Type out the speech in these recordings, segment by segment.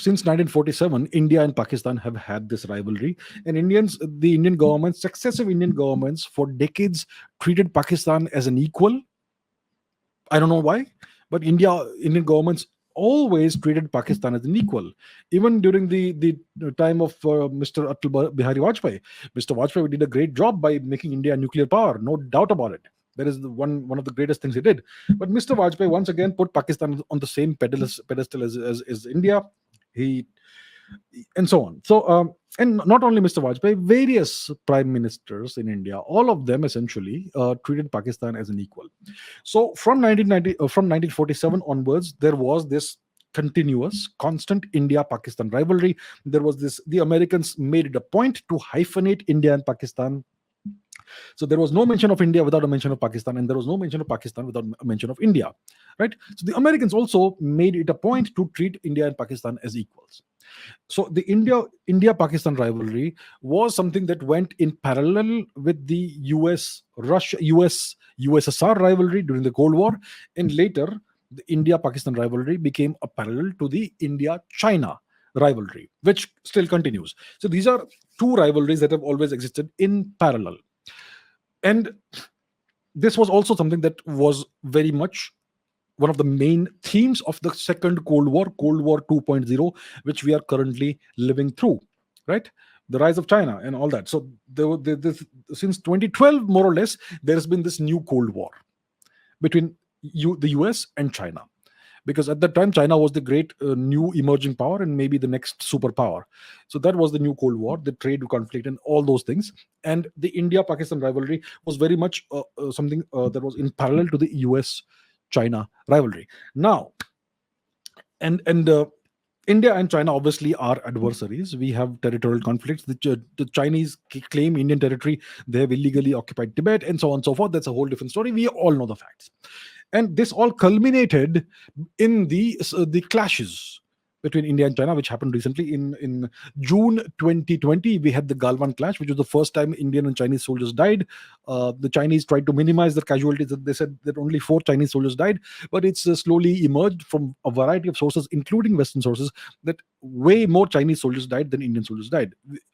since 1947, India and Pakistan have had this rivalry, and the Indian governments, successive Indian governments, for decades treated Pakistan as an equal. I don't know why, but Indian governments always treated Pakistan as an equal. Even during the time of Mr. Atal Bihari Vajpayee, Mr. Vajpayee did a great job by making India a nuclear power, no doubt about it. That is one of the greatest things he did. But Mr. Vajpayee once again put Pakistan on the same pedestal as India. He and so on. And not only Mr. Vajpayee, various prime ministers in India, all of them essentially treated Pakistan as an equal. So from 1947 onwards, there was this continuous, constant India-Pakistan rivalry. There was this. The Americans made it a point to hyphenate India and Pakistan. So there was no mention of India without a mention of Pakistan, and there was no mention of Pakistan without a mention of India, right? So the Americans also made it a point to treat India and Pakistan as equals. So the India Pakistan rivalry was something that went in parallel with the USSR rivalry during the Cold War, and later the India Pakistan rivalry became a parallel to the India China rivalry, which still continues. So these are two rivalries that have always existed in parallel. And this was also something that was very much one of the main themes of the second Cold War, Cold War 2.0, which we are currently living through, right? The rise of China and all that. So since 2012, more or less, there has been this new Cold War between the US and China. Because at that time, China was the great new emerging power and maybe the next superpower. So that was the new Cold War, the trade conflict and all those things. And the India-Pakistan rivalry was very much something that was in parallel to the US-China rivalry. Now, and India and China obviously are adversaries. We have territorial conflicts. The Chinese claim Indian territory. They have illegally occupied Tibet and so on and so forth. That's a whole different story. We all know the facts. And this all culminated in the clashes between India and China, which happened recently in June 2020. We had the Galwan clash, which was the first time Indian and Chinese soldiers died. The Chinese tried to minimize their casualties. They said that only 4 Chinese soldiers died, but it's slowly emerged from a variety of sources, including Western sources, that way more Chinese soldiers died than Indian soldiers died.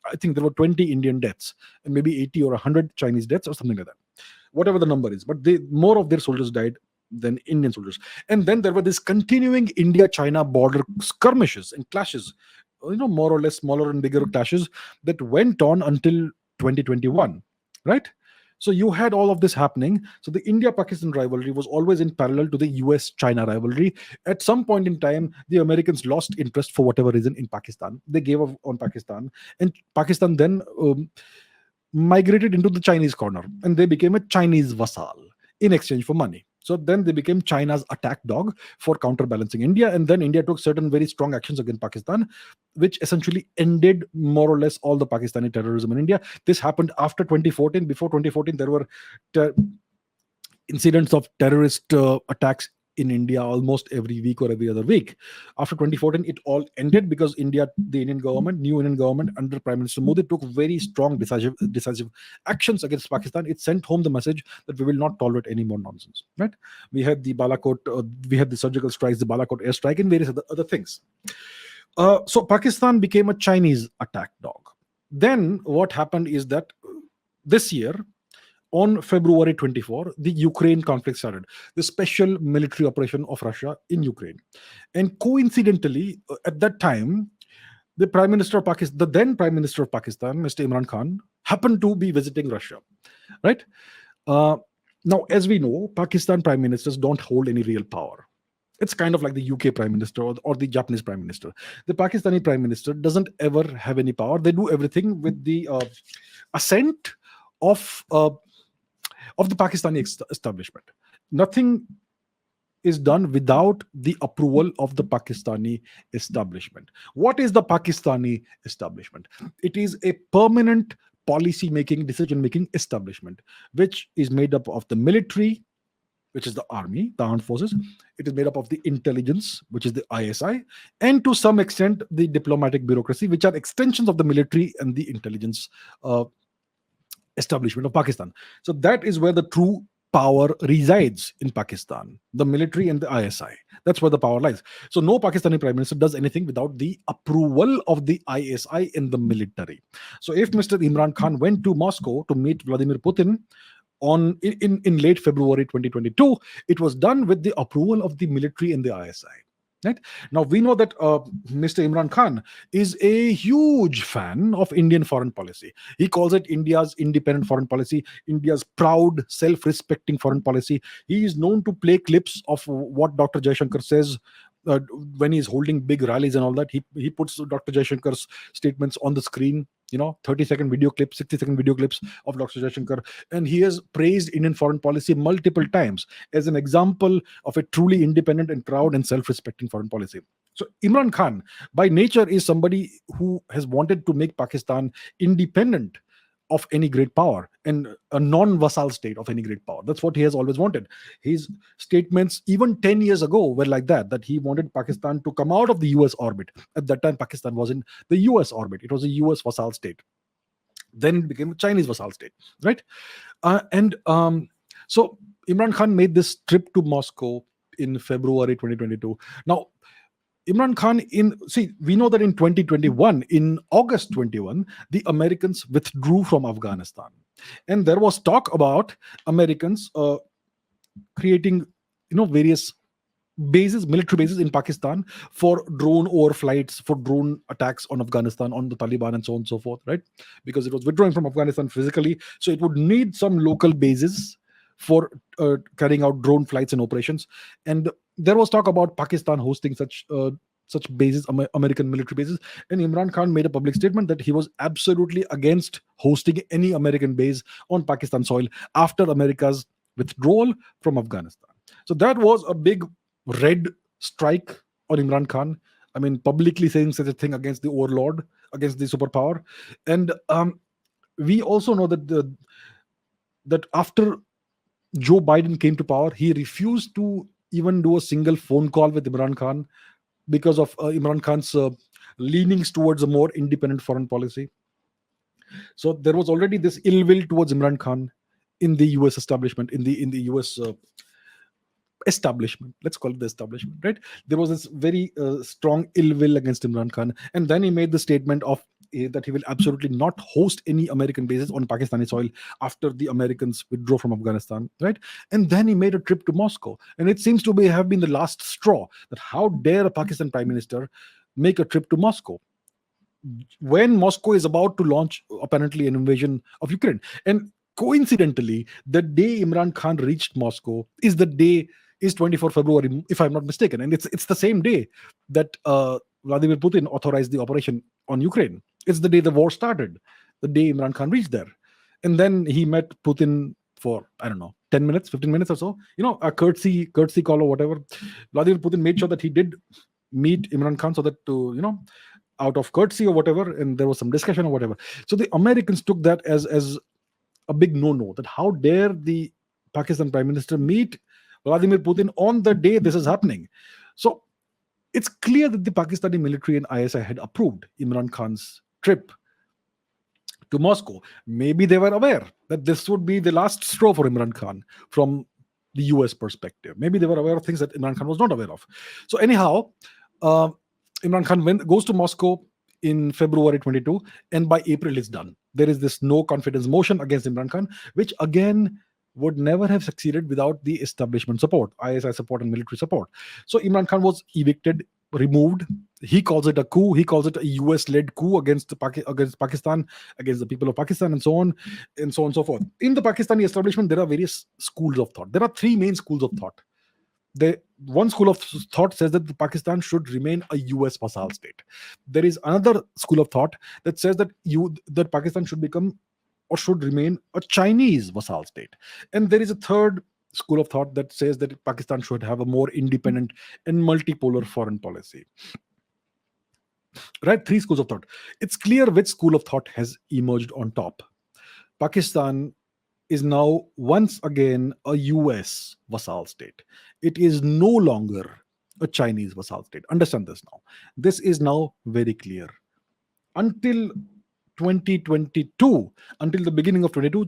I think there were 20 Indian deaths and maybe 80 or 100 Chinese deaths or something like that, whatever the number is. But more of their soldiers died than Indian soldiers. And then there were this continuing India-China border skirmishes and clashes, more or less smaller and bigger clashes that went on until 2021, right? So you had all of this happening. So the India-Pakistan rivalry was always in parallel to the US-China rivalry. At some point in time, the Americans lost interest for whatever reason in Pakistan. They gave up on Pakistan, and Pakistan then migrated into the Chinese corner, and they became a Chinese vassal in exchange for money. So then they became China's attack dog for counterbalancing India. And then India took certain very strong actions against Pakistan, which essentially ended more or less all the Pakistani terrorism in India. This happened after 2014. Before 2014, there were incidents of terrorist attacks in India almost every week or every other week. After 2014, it all ended because the Indian government under Prime Minister Modi took very strong, decisive actions against Pakistan. It sent home the message that we will not tolerate any more nonsense. Right? We had the Balakot, we had the surgical strikes, the Balakot airstrike, and various other things. So Pakistan became a Chinese attack dog. Then what happened is that this year, on February 24, the Ukraine conflict started, the special military operation of Russia in Ukraine. And coincidentally, at that time, the then Prime Minister of Pakistan, Mr. Imran Khan, happened to be visiting Russia, right? Now, as we know, Pakistan prime ministers don't hold any real power. It's kind of like the UK prime minister or the Japanese prime minister. The Pakistani prime minister doesn't ever have any power. They do everything with the assent of the Pakistani establishment. Nothing is done without the approval of the Pakistani establishment. What is the Pakistani establishment? It is a permanent policy-making, decision-making establishment, which is made up of the military, which is the army, the armed forces. It is made up of the intelligence, which is the ISI, and to some extent, the diplomatic bureaucracy, which are extensions of the military and the intelligence establishment of Pakistan. So that is where the true power resides in Pakistan, the military and the ISI. That's where the power lies. So no Pakistani prime minister does anything without the approval of the ISI and the military. So if Mr. Imran Khan went to Moscow to meet Vladimir Putin in late February 2022, it was done with the approval of the military and the ISI. Right now, we know that Mr. Imran Khan is a huge fan of Indian foreign policy. He calls it India's independent foreign policy, India's proud, self-respecting foreign policy. He is known to play clips of what Dr. Jaishankar says when he's holding big rallies and all that. He puts Dr. Jaishankar's statements on the screen. 30-second video clips, 60-second video clips of Dr. Jaishankar, and he has praised Indian foreign policy multiple times as an example of a truly independent and proud and self-respecting foreign policy. So Imran Khan, by nature, is somebody who has wanted to make Pakistan independent of any great power and a non-vassal state of any great power. That's what he has always wanted. His statements even 10 years ago were like that he wanted Pakistan to come out of the US orbit. At that time, Pakistan was in the US orbit. It was a US vassal state. Then it became a Chinese vassal state, right? So Imran Khan made this trip to Moscow in February 2022. Now, Imran Khan, we know that in 2021, in August 21, the Americans withdrew from Afghanistan. And there was talk about Americans creating, various bases, military bases in Pakistan for drone overflights, for drone attacks on Afghanistan, on the Taliban, and so on and so forth, right? Because it was withdrawing from Afghanistan physically. So it would need some local bases for carrying out drone flights and operations. And there was talk about Pakistan hosting such bases, American military bases. And Imran Khan made a public statement that he was absolutely against hosting any American base on Pakistan soil after America's withdrawal from Afghanistan. So that was a big red strike on Imran Khan. I mean, publicly saying such a thing against the overlord, against the superpower. And we also know that after Joe Biden came to power, he refused to even do a single phone call with Imran Khan because of Imran Khan's leanings towards a more independent foreign policy. So there was already this ill will towards Imran Khan in the US establishment, in the US establishment. Let's call it the establishment, right? There was this very strong ill will against Imran Khan. And then he made the statement of that he will absolutely not host any American bases on Pakistani soil after the Americans withdraw from Afghanistan, right? And then he made a trip to Moscow. And it seems to have been the last straw, that how dare a Pakistan prime minister make a trip to Moscow when Moscow is about to launch apparently an invasion of Ukraine. And coincidentally, the day Imran Khan reached Moscow is 24 February, if I'm not mistaken. And it's the same day that Vladimir Putin authorized the operation on Ukraine. It's the day the war started, the day Imran Khan reached there. And then he met Putin for, 10 minutes, 15 minutes or so, a courtesy call or whatever. Vladimir Putin made sure that he did meet Imran Khan so that out of courtesy or whatever, and there was some discussion or whatever. So the Americans took that as a big no-no, that how dare the Pakistan prime minister meet Vladimir Putin on the day this is happening. So it's clear that the Pakistani military and ISI had approved Imran Khan's trip to Moscow. Maybe they were aware that this would be the last straw for Imran Khan from the US perspective. Maybe they were aware of things that Imran Khan was not aware of. So anyhow, Imran Khan goes to Moscow in February 22, and by April it's done. There is this no confidence motion against Imran Khan, which again would never have succeeded without the establishment support, ISI support and military support. So Imran Khan was evicted, removed. He calls it a coup. He calls it a US-led coup against Pakistan, against the people of Pakistan, and so on and so forth. In the Pakistani establishment, there are various schools of thought. There are three main schools of thought. One school of thought says that Pakistan should remain a US vassal state. There is another school of thought that says that Pakistan should become or should remain a Chinese vassal state. And there is a third school of thought that says that Pakistan should have a more independent and multipolar foreign policy. Right? Three schools of thought. It's clear which school of thought has emerged on top. Pakistan is now once again a US vassal state. It is no longer a Chinese vassal state. Understand this now. This is now very clear. Until 2022, until the beginning of 22,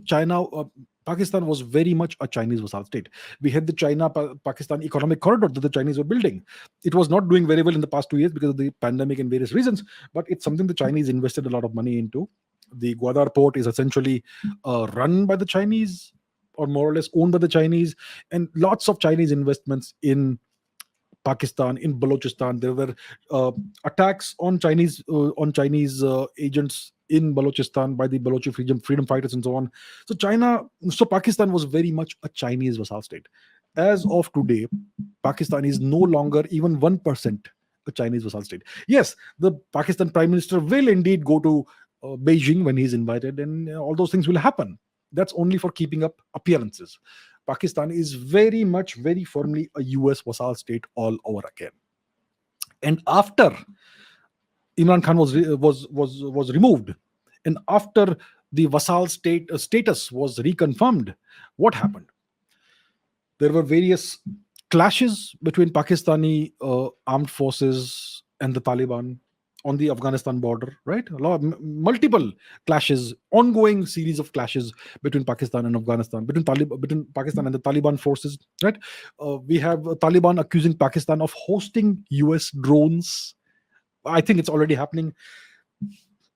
Pakistan was very much a Chinese vassal state. We had the China Pakistan economic corridor that the Chinese were building. It was not doing very well in the past 2 years because of the pandemic and various reasons, but it's something the Chinese invested a lot of money into. The Gwadar port is essentially run by the Chinese, or more or less owned by the Chinese, and lots of Chinese investments in Pakistan, in Balochistan. There were uh, attacks on Chinese agents in Balochistan by the Balochi freedom fighters and so on. So Pakistan was very much a Chinese vassal state. As of today, Pakistan is no longer even 1% a Chinese vassal state. Yes, the Pakistan Prime Minister will indeed go to Beijing when he's invited, and all those things will happen. That's only for keeping up appearances. Pakistan is very much, very firmly a US vassal state all over again. And after Imran Khan was removed, and after the vassal status was reconfirmed, what happened? There were various clashes between Pakistani armed forces and the Taliban on the Afghanistan border, right? A lot of multiple clashes, ongoing series of clashes between Pakistan and Afghanistan, between Pakistan and the Taliban forces, right? We have Taliban accusing Pakistan of hosting US drones. I think it's already happening.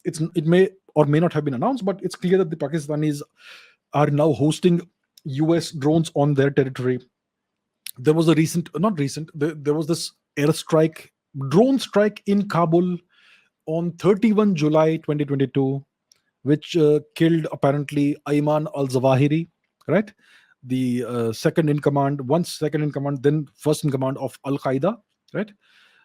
It may or may not have been announced, but it's clear that the Pakistanis are now hosting US drones on their territory. There was a recent, not recent, there was this airstrike, drone strike in Kabul on 31 July 2022, which killed apparently Ayman al Zawahiri, right? The second in command, once second in command, then first in command of Al Qaeda, right?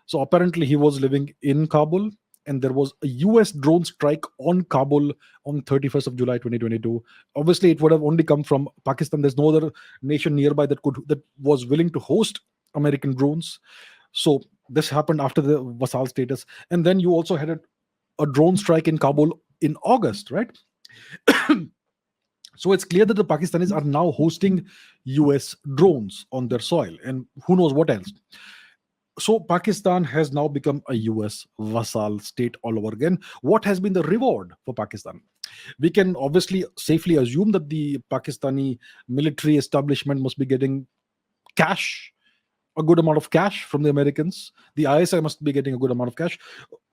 So apparently he was living in Kabul, and there was a US drone strike on Kabul on 31st of July 2022. Obviously, it would have only come from Pakistan. There's no other nation nearby that was willing to host American drones. So this happened after the vassal status. And then you also had a drone strike in Kabul in August, right? So it's clear that the Pakistanis are now hosting US drones on their soil, and who knows what else. So Pakistan has now become a US vassal state all over again. What has been the reward for Pakistan? We can obviously safely assume that the Pakistani military establishment must be getting cash, a good amount of cash from the Americans. The ISI must be getting a good amount of cash.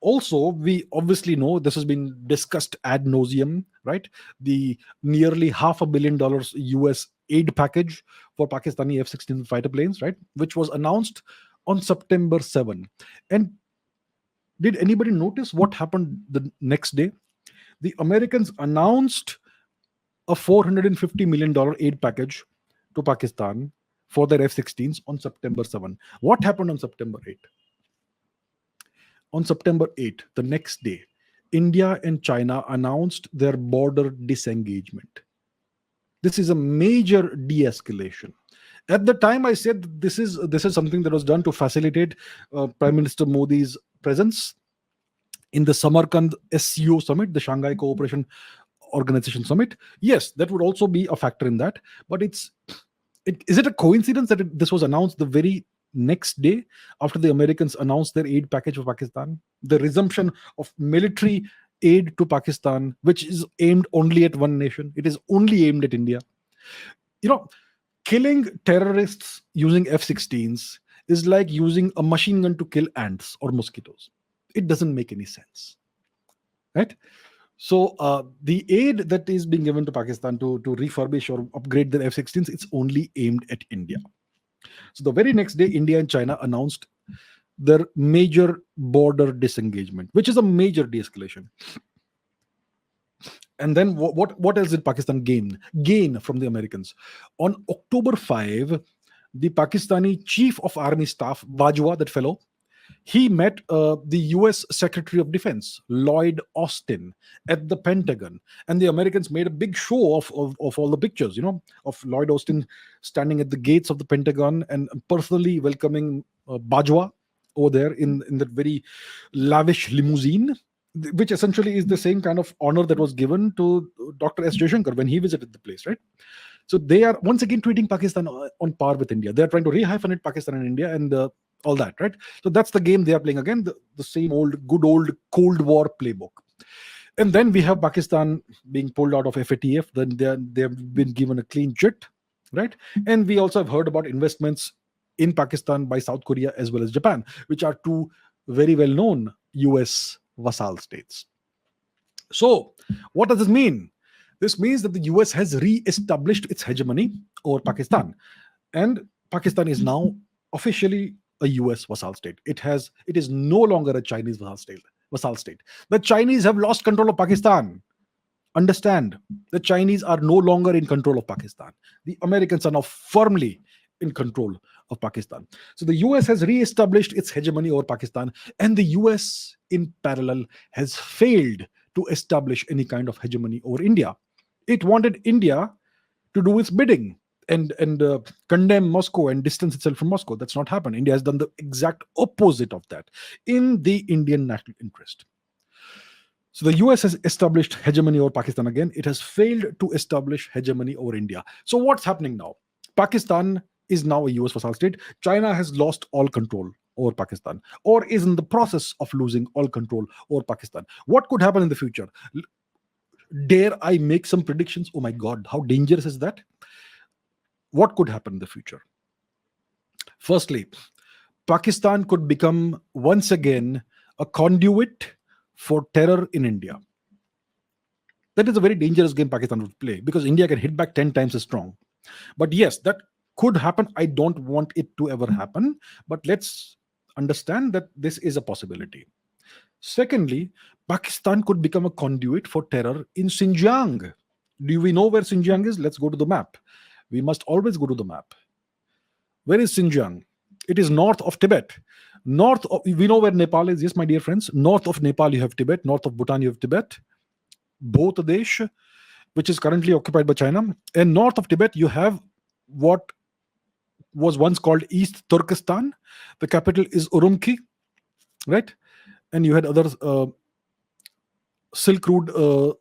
Also, we obviously know this has been discussed ad nauseum, right? The nearly $500 million US aid package for Pakistani F-16 fighter planes, right? Which was announced on September 7. And did anybody notice what happened the next day? The Americans announced a $450 million aid package to Pakistan for their F-16s on September 7. What happened on September 8? On September 8, the next day, India and China announced their border disengagement. This is a major de-escalation. At the time, I said this is something that was done to facilitate Prime Minister Modi's presence in the Samarkand SCO summit, the Shanghai Cooperation Organization summit. Yes, that would also be a factor in that. But is it a coincidence that this was announced the very next day after the Americans announced their aid package for Pakistan? The resumption of military aid to Pakistan, which is aimed only at one nation. It is only aimed at India. You know, killing terrorists using F-16s is like using a machine gun to kill ants or mosquitoes. It doesn't make any sense, right? So the aid that is being given to Pakistan to refurbish or upgrade their F-16s, it's only aimed at India. So the very next day, India and China announced their major border disengagement, which is a major de-escalation. And then what else did Pakistan gain from the Americans? On October 5, the Pakistani Chief of Army Staff, Bajwa, that fellow, he met the US Secretary of Defense, Lloyd Austin, at the Pentagon. And the Americans made a big show of all the pictures, of Lloyd Austin standing at the gates of the Pentagon and personally welcoming Bajwa over there in that very lavish limousine, which essentially is the same kind of honor that was given to Dr. S. Jaishankar when he visited the place, right? So they are once again treating Pakistan on par with India. They are trying to rehyphenate Pakistan and India and all that, right? So that's the game they are playing again, the same good old Cold War playbook. And then we have Pakistan being pulled out of FATF. Then they've been given a clean chit, right? And we also have heard about investments in Pakistan by South Korea as well as Japan, which are two very well known US vassal states. So, what does this mean? This means that the US has re-established its hegemony over Pakistan, and Pakistan is now officially a US vassal state. It is no longer a Chinese vassal state. The Chinese have lost control of Pakistan. Understand, the Chinese are no longer in control of Pakistan. The Americans are now firmly in control of Pakistan. So the US has re-established its hegemony over Pakistan, and the US in parallel has failed to establish any kind of hegemony over India. It wanted India to do its bidding and condemn Moscow and distance itself from Moscow. That's not happened. India has done the exact opposite of that in the Indian national interest. So the US has established hegemony over Pakistan again. It has failed to establish hegemony over India. So what's happening now? Pakistan is now a US vassal state. China has lost all control over Pakistan, or is in the process of losing all control over Pakistan. What could happen in the future? Dare I make some predictions? Oh my God, how dangerous is that? What could happen in the future? Firstly, Pakistan could become once again a conduit for terror in India. That is a very dangerous game Pakistan would play, because India can hit back 10 times as strong. But yes, that could happen. I don't want it to ever happen, but let's understand that this is a possibility. Secondly, Pakistan could become a conduit for terror in Xinjiang. Do we know where Xinjiang is? Let's go to the map. We must always go to the map. Where is Xinjiang? It is north of Tibet. We know where Nepal is. Yes, my dear friends. North of Nepal, you have Tibet. North of Bhutan, you have Tibet. Bangladesh, which is currently occupied by China. And north of Tibet, you have what was once called East Turkestan. The capital is Urumqi, right? And you had other Silk Road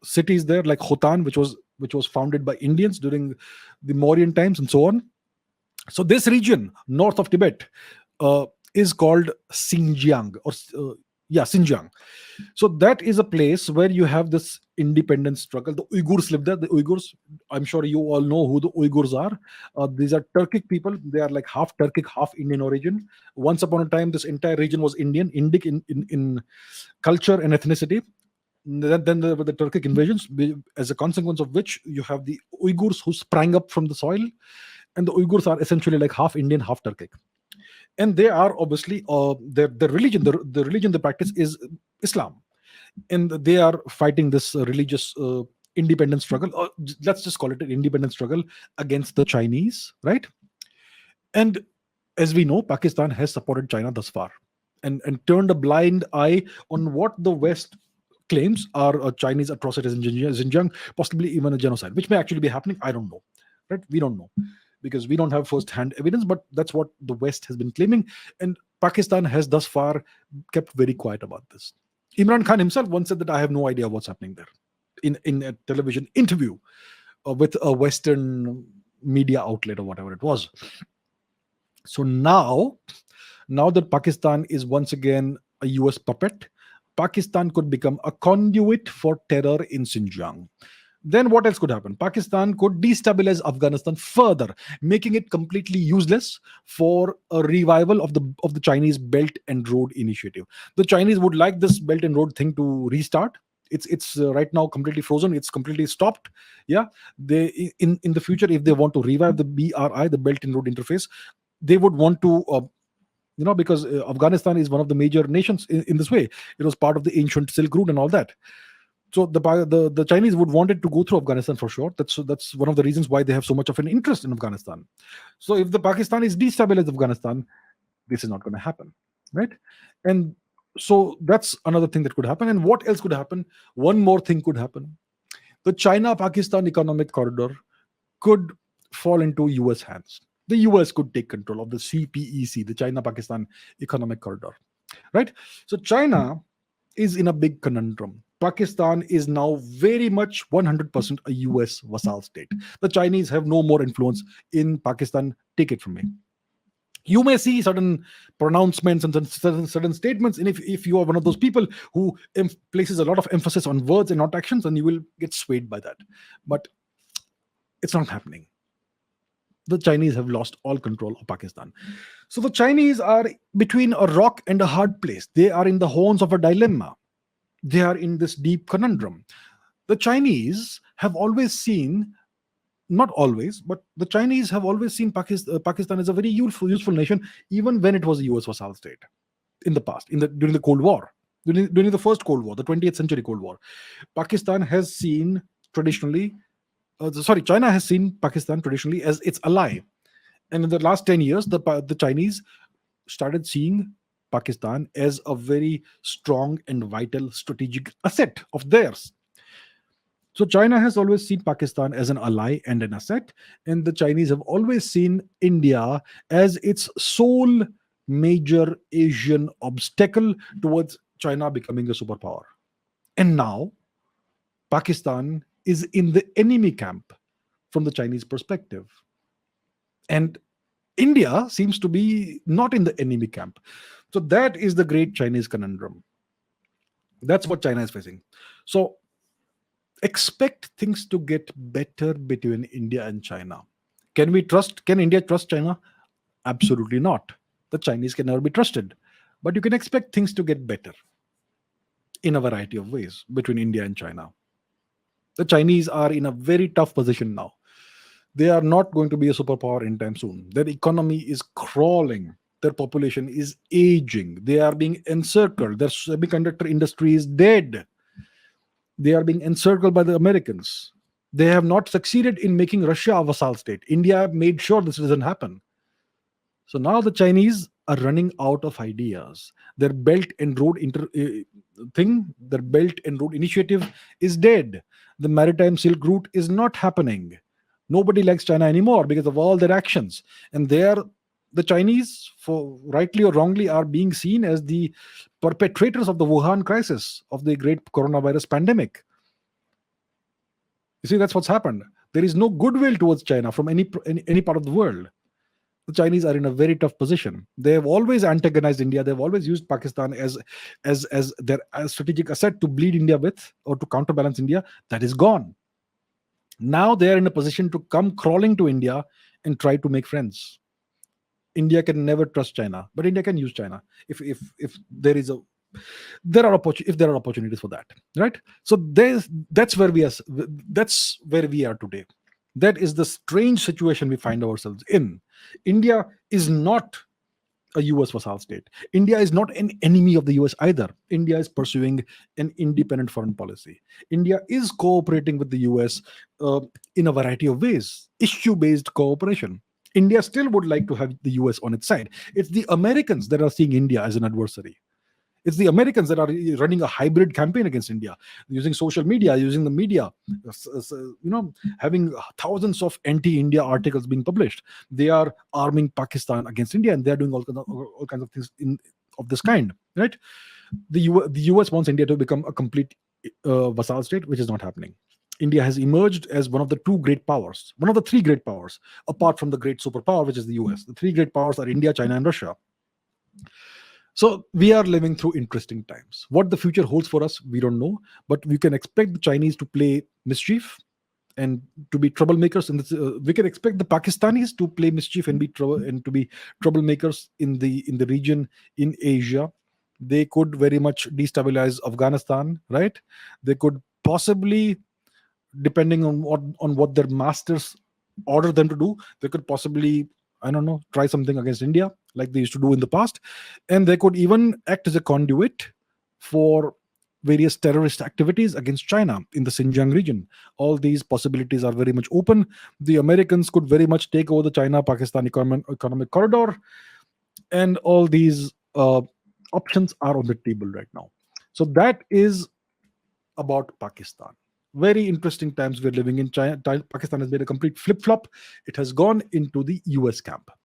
cities there, like Khotan, which was founded by Indians during the Mauryan times, and so on. So this region north of Tibet is called Xinjiang, Xinjiang. So that is a place where you have this independence struggle. The Uyghurs live there. The Uyghurs, I'm sure you all know who the Uyghurs are. These are Turkic people. They are like half Turkic, half Indian origin. Once upon a time, this entire region was Indic in culture and ethnicity. Then there were the Turkic invasions, as a consequence of which you have the Uyghurs who sprang up from the soil, and the Uyghurs are essentially like half Indian, half Turkic. And they are obviously the religion they practice is Islam, and they are fighting this religious independence struggle. Let's just call it an independence struggle against the Chinese, right? And as we know, Pakistan has supported China thus far, and turned a blind eye on what the West claims are Chinese atrocities in Xinjiang, possibly even a genocide, which may actually be happening. I don't know, right? We don't know, because we don't have first-hand evidence, but that's what the West has been claiming, and Pakistan has thus far kept very quiet about this. Imran Khan himself once said that I have no idea what's happening there, in a television interview with a Western media outlet or whatever it was. So now that Pakistan is once again a US puppet, Pakistan could become a conduit for terror in Xinjiang. Then what else could happen? Pakistan could destabilize Afghanistan further, making it completely useless for a revival of the Chinese Belt and Road Initiative. The Chinese would like this Belt and Road thing to restart. It's right now completely frozen. It's completely stopped. Yeah, they in the future, if they want to revive the BRI, the Belt and Road Interface, they would want to. Because Afghanistan is one of the major nations in this way. It was part of the ancient Silk Route and all that. So the Chinese would want it to go through Afghanistan for sure. That's one of the reasons why they have so much of an interest in Afghanistan. So if the Pakistanis destabilize Afghanistan, this is not going to happen, right? And so that's another thing that could happen. And what else could happen? One more thing could happen. The China-Pakistan economic corridor could fall into US hands. The US could take control of the CPEC, the China-Pakistan economic corridor, right? So China is in a big conundrum. Pakistan is now very much 100% a US vassal state. The Chinese have no more influence in Pakistan. Take it from me. You may see certain pronouncements and certain statements, and if you are one of those people who places a lot of emphasis on words and not actions, then you will get swayed by that. But it's not happening. The Chinese have lost all control of Pakistan. So the Chinese are between a rock and a hard place. They are in the horns of a dilemma. They are in this deep conundrum. The Chinese have always seen, not always, but the Chinese have always seen Pakistan as a very useful nation, even when it was a US vassal state in the past, during the Cold War, during the first Cold War, the 20th century Cold War. Pakistan has seen traditionally, China has seen Pakistan traditionally as its ally. And in the last 10 years, the Chinese started seeing Pakistan as a very strong and vital strategic asset of theirs. So China has always seen Pakistan as an ally and an asset, and the Chinese have always seen India as its sole major Asian obstacle towards China becoming a superpower. And now Pakistan is in the enemy camp from the Chinese perspective. And India seems to be not in the enemy camp. So that is the great Chinese conundrum. That's what China is facing. So expect things to get better between India and China. Can India trust China? Absolutely not. The Chinese can never be trusted. But you can expect things to get better in a variety of ways between India and China. The Chinese are in a very tough position now. They are not going to be a superpower anytime soon. Their economy is crawling. Their population is aging. They are being encircled. Their semiconductor industry is dead. They are being encircled by the Americans. They have not succeeded in making Russia a vassal state. India made sure this doesn't happen. So now the Chinese are running out of ideas. Their their Belt and Road Initiative is dead. The Maritime Silk Route is not happening. Nobody likes China anymore because of all their actions. And the Chinese, for rightly or wrongly, are being seen as the perpetrators of the Wuhan crisis, of the great coronavirus pandemic. You see, that's what's happened. There is no goodwill towards China from any part of the world. The Chinese are in a very tough position. They have always antagonized India. They've always used Pakistan as their strategic asset to bleed India with, or to counterbalance India. That is gone. Now they are in a position to come crawling to India and try to make friends. India can never trust China, but India can use China if there are opportunities for that, right? So that's where we are. That's where we are today. That is the strange situation we find ourselves in. India is not a US vassal state. India is not an enemy of the US either. India is pursuing an independent foreign policy. India is cooperating with the US in a variety of ways, issue based cooperation. India still would like to have the US on its side. It's the Americans that are seeing India as an adversary. It's the Americans that are running a hybrid campaign against India, using social media, using the media, having thousands of anti-India articles being published. They are arming Pakistan against India, and they are doing all kinds of things of this kind, right? The US wants India to become a complete vassal state, which is not happening. India has emerged as one of the three great powers, apart from the great superpower, which is the US. The three great powers are India, China, and Russia. So we are living through interesting times. What the future holds for us, we don't know, but we can expect the Chinese to play mischief and to be troublemakers. We can expect the Pakistanis to play mischief and to be troublemakers in the region, in Asia. They could very much destabilize Afghanistan, right? They could possibly, depending on what their masters order them to do, they could possibly, I don't know, try something against India like they used to do in the past. And they could even act as a conduit for various terrorist activities against China in the Xinjiang region. All these possibilities are very much open. The Americans could very much take over the China-Pakistan economic corridor. And all these options are on the table right now. So that is about Pakistan. Very interesting times we're living in. Pakistan has made a complete flip-flop. It has gone into the US camp.